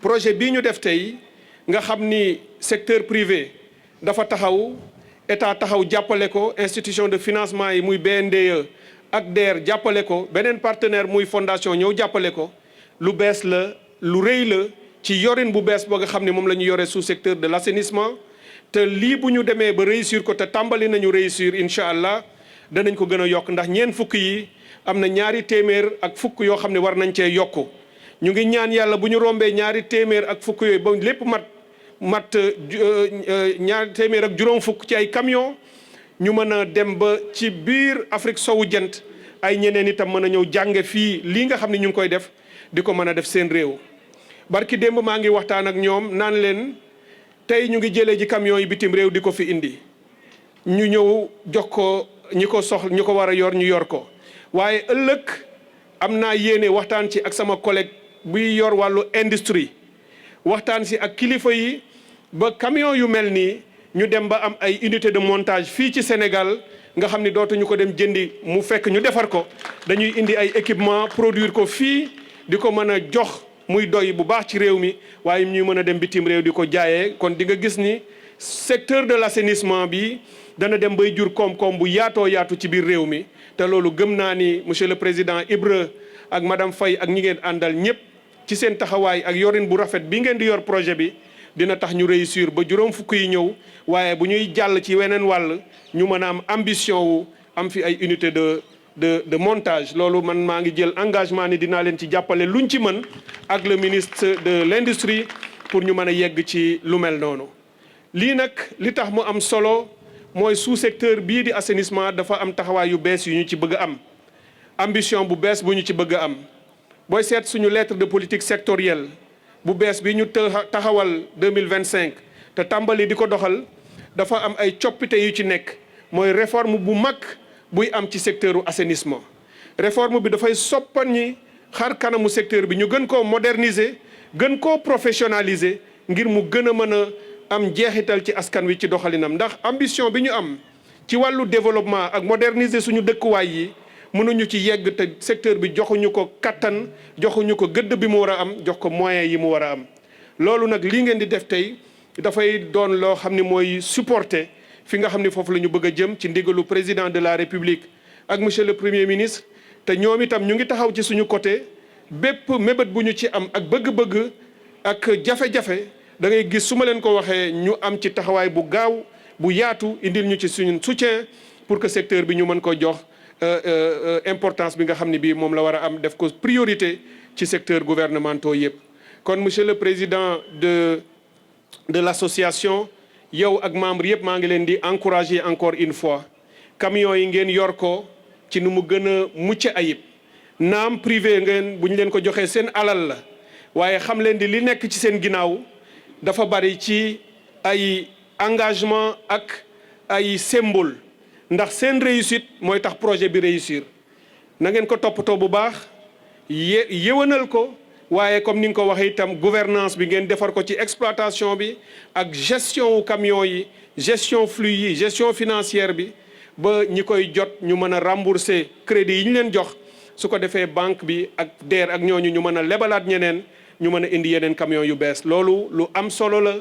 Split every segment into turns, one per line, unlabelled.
projet bii ñu def tey nga xam ni secteur privé dafa taxaw état taxaw jàppale ko institution de financement yi muy BNDE ak DER jàppale ko beneen partenaire muy fondation ñëw jàppale ko lu bees la lu rëy la ci yorin bu bees ba nga xam ne moom la ñu yore sous secteur de l'assainissement te lii bu ñu demee ba réussir ko te tàmbali nañu réussir incha allah danañ ko gën a yokk ndax ñeent fukk yi am na ñaari téeméer ak fukk yoo xam ne war nañ cee yokku ñu ngi ñaan yàlla bu ñu rombee ñaari téeméer ak fukk yooyu ba lépp mat ñaari téeméer ak juróom fukk ci ay camion ñu mën a dem ba ci biir Afrique sowu jant ay ñeneen itam mën a ñëw jànge fii lii nga xam ne ñu ngi koy def di ko mën a def seen réew. barki démb maa ngi waxtaan ak ñoom naan leen tey ñu ngi jëlee ji camion yi bitim réew di ko fi indi ñu ñëw jox ko ñi ko soxla ñi ko war a yor ñu yor ko waaye ëllëg am naa yéene waxtaan ci ak sama collègue buy yor wàllu industrie waxtaan si ak kilifa yi ba camion yu mel nii ñu dem ba am ay unité de montage fii ci Sénégal nga xam ni dootuñu ko dem jëndi mu fekk ñu defar ko dañuy indi ay équipement produire ko fii di ko mën a jox muy doy bu baax ci réew mi waaye ñuy mën a dem bitim réew di ko jaayee kon di nga gis ni secteur de l'assainissement bi dana dem bay jur koom-koom bu yaatoo yaatu ci biir réew mi te loolu gëm naa ni monsieur le président Ibra ak madame Faye ak ñi ngeen àndal ñëpp ci seen taxawaay ak yorin bu rafet bi ngeen di yor projet bi dina tax ñu réussir ba juróom fukk yi ñëw waaye bu ñuy jàll ci weneen wàll ñu mën a am ambition wu am fi ay unité de montage loolu man maa ngi jël engagement ni dinaa leen ci jàppale luñ ci mën ak le ministre de l'industrie pour ñu mën a yegg ci lu mel noonu. lii nag li tax mu am solo mooy sous-secteur bii di assainissement dafa am taxawaay yu bees yu ñu ci bëgg a am ambition bu bees bu ñu ci bëgg a am booy seet suñu lettre de politique sectorielle bu bees bi ñu taxawal 2025 te tàmbali di ko doxal dafa am ay coppite yu ci nekk mooy réforme bu mag buy am ci secteur u assainissement réforme bi dafay soppani xar kanamu secteur bi ñu gën koo moderniser gën koo professionnaliser ngir mu gën a mën a am jeexital ci askan wi ci doxalinam ndax ambition bi ñu am ci wàllu développement ak moderniser suñu dëkkuwaay yi mënuñu ci yegg te secteur bi joxuñu ko kattan joxuñu ko gëdd bi mu war a am jox ko moyens yi mu war a am loolu nag lii ngeen di def tey dafay doon loo xam ne mooy supporter fi nga xam ne foofu la ñu bëgg a jëm ci ndigalu président de la république ak monsieur le premier ministre te ñoom itam ñu ngi taxaw ci suñu côté bépp mébét bu ñu ci am ak bëgg-bëgg ak jafe-jafe da ngay gis su ma leen ko waxee ñu am ci taxawaay bu gaaw bu yaatu indil ñu ci suñu soutien pour que secteur bi ñu mën ko jox importance bi nga xam ne bii moom la war a am def ko priorité ci secteur gouvernementaux yëpp. kon monsieur le président de l'association yow ak membre yëpp maa ngi leen di encourager encore une fois camions yi ngeen yor ko ci nu mu gën a mucc ayib naam privé ngeen bu ñu leen ko joxee seen alal la waaye xam leen di li nekk ci seen ginnaaw dafa bari ci ay engagement ak ay symbole ndax seen réussite mooy tax projet bi réussir na ngeen ko toppatoo bu baax yéwénal ko waaye comme ni nga ko waxee itam gouvernance bi ngeen defar ko ci exploitation bi ak gestion wu camion yi gestion flux yi gestion financière bi ba ñi koy jot ñu mën a rembourser crédit yi ñu leen jox su ko defee banque bi ak DER ak ñooñu ñu mën a lebalaat ñeneen ñu mën a indi yeneen camion yu bees loolu lu am solo la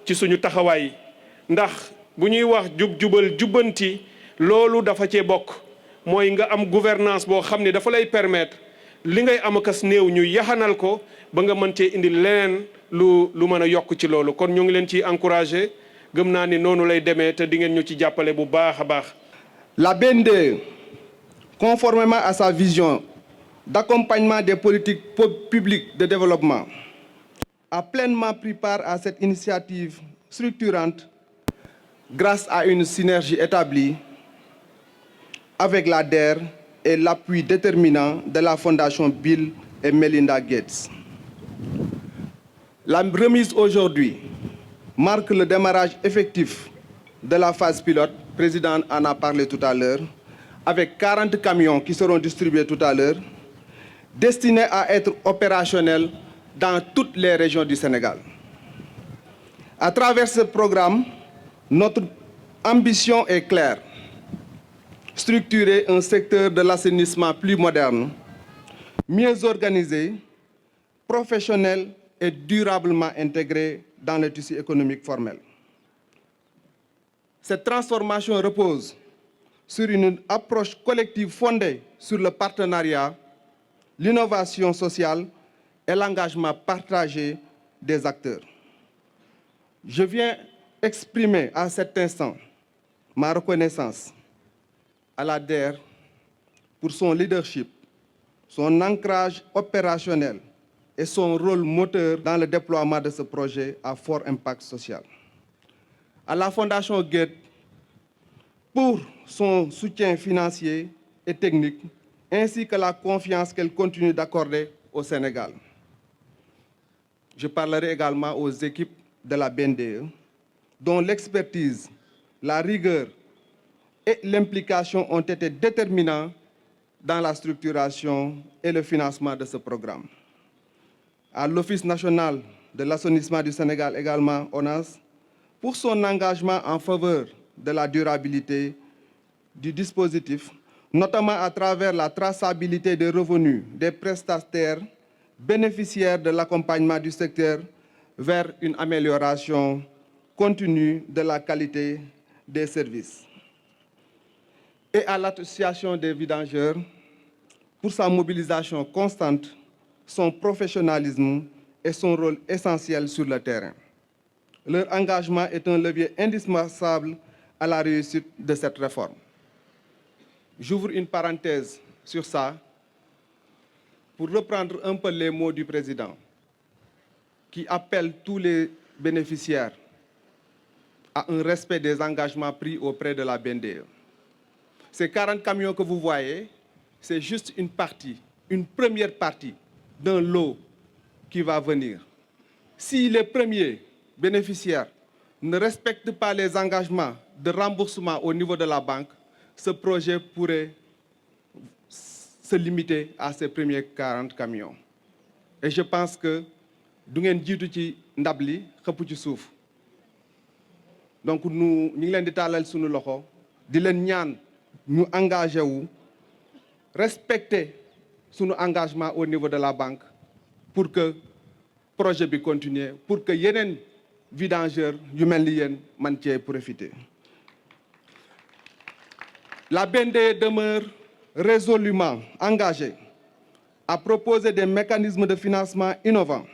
ci suñu taxawaay ndax bu ñuy wax jubal jubbanti loolu dafa cee bokk mooy nga am gouvernance boo xam ne dafa lay permettre li ngay am akas néew ñu yaxanal ko ba nga mën cee indi leneen lu mën a yokk ci loolu kon ñu ngi leen ciy encourager gëm naa ni noonu lay demee te di ngeen ñu ci jàppale bu baax a baax.
La BNDE, conformément à sa vision d'accompagnement des politiques publiques de développement, a pleinement pris part à cette initiative structurante grâce à une synergie établie avec la DER et l'appui déterminant de la Fondation Bill et Melinda Gates. La remise aujourd'hui marque le démarrage effectif de la phase pilote. Le président en a parlé tout à l'heure, avec 40 camions qui seront distribués tout à l'heure, destinés à être opérationnels dans toutes les régions du Sénégal. À travers ce programme, notre ambition est claire: structurer un secteur de l'assainissement plus moderne, mieux organisé, professionnel et durablement intégrés dans le tissu économique formel. Cette transformation repose sur une approche collective fondée sur le partenariat, l'innovation sociale et l'engagement partagé des acteurs. Je viens exprimer à cet instant ma reconnaissance à la DER pour son leadership, son ancrage opérationnel et son rôle moteur dans le déploiement de ce projet à fort impact social. À la Fondation Gates pour son soutien financier et technique, ainsi que la confiance qu'elle continue d'accorder au Sénégal. Je parlerai également aux équipes de la BNDE, dont l'expertise, la rigueur et l'implication ont été déterminants dans la structuration et le financement de ce programme. À l'Office national de l'assainissement du Sénégal également, ONAS, pour son engagement en faveur de la durabilité du dispositif, notamment à travers la traçabilité des revenus des prestataires bénéficiaires de l'accompagnement du secteur vers une amélioration continue de la qualité des services. Et à l'association des vidangeurs pour sa mobilisation constante, son professionnalisme et son rôle essentiel sur le terrain. Leur engagement est un levier indispensable à la réussite de cette réforme. J'ouvre une parenthèse sur ça pour reprendre un peu les mots du président qui appelle tous les bénéficiaires à un respect des engagements pris auprès de la BNDE. Ces 40 camions que vous voyez, c'est juste une partie, une première partie d'un lot qui va venir. Si les premiers bénéficiaires ne respectent pas les engagements de remboursement au niveau de la banque, ce projet pourrait se limiter à ces premiers 40 camions. Et je pense que du ngeen jiitu ci ndab li xëpp ci suuf. Donc ñu ngi leen di tàllal suñu loxo di leen ñaan ñu engagé wu respecter suñu engagement au niveau de la banque pour que projet bi continue, pour que yeneen vidangeurs yu mel ni yéen man cee profiter. La BNDE demeure résolument engagée à proposer des mécanismes de financement innovants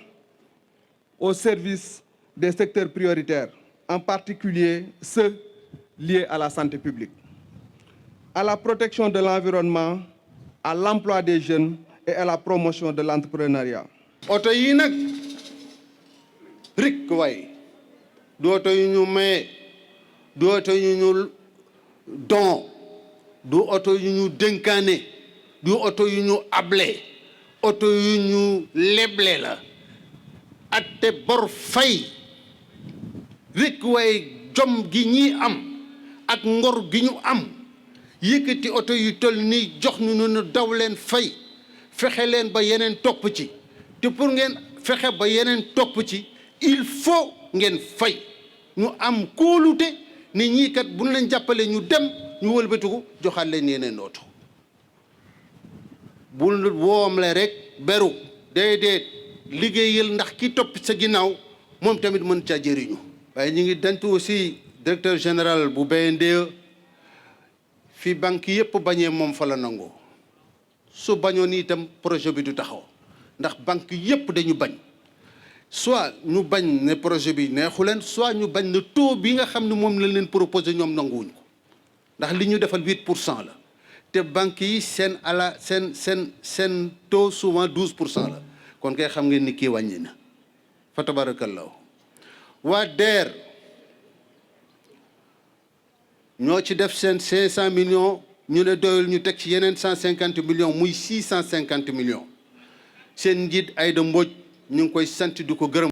au service des secteurs prioritaires, en particulier ceux liés à la santé publique, à la protection de l'environnement, à l'emploi des jeunes et à la promotion de l'entrepreneuriat.
oto yi nag rik way du oto yu ñu maye du oto yu ñu don du oto yu ñu dénkaane du oto yu ñu able oto yu ñu leble la atte bor fay rik way jom gi ñi am ak ngor gi ñu am yëkkati oto yu toll nii jox ñu daw leen fay fexe leen ba yeneen topp ci te pour ngeen fexe ba yeneen topp ci il faut ngeen fay ñu am kóolute ni ñii kat buñ leen jàppale ñu dem ñu wëlbatiku joxaat leen yeneen oto bul woomle rek beru déedéet liggéeyal ndax ki topp sa ginnaaw moom tamit mën caa jëriñu. waaye ñu ngi dantu aussi directeur général bu BNDE fi banque yëpp bañee moom fa la nangoo su bañoon itam projet bi du taxaw ndax banque yëpp dañu bañ soit ñu bañ ne projet bi neexu leen soit ñu bañ ne taux bi nga xam ne moom lañ leen proposé ñoom nanguwuñ ko ndax li ñu defal 8% la te banque yi seen ala seen taux souvent 12% la kon kay xam ngeen ni kii wàññi na fa tabarakallahu waa DER ñoo ci def seen 500 millions ñu ne doyul ñu teg ci yeneen 150 millions muy 650 millions seen njiit Aïda Mbodj ñu ngi koy sant di ko gërëm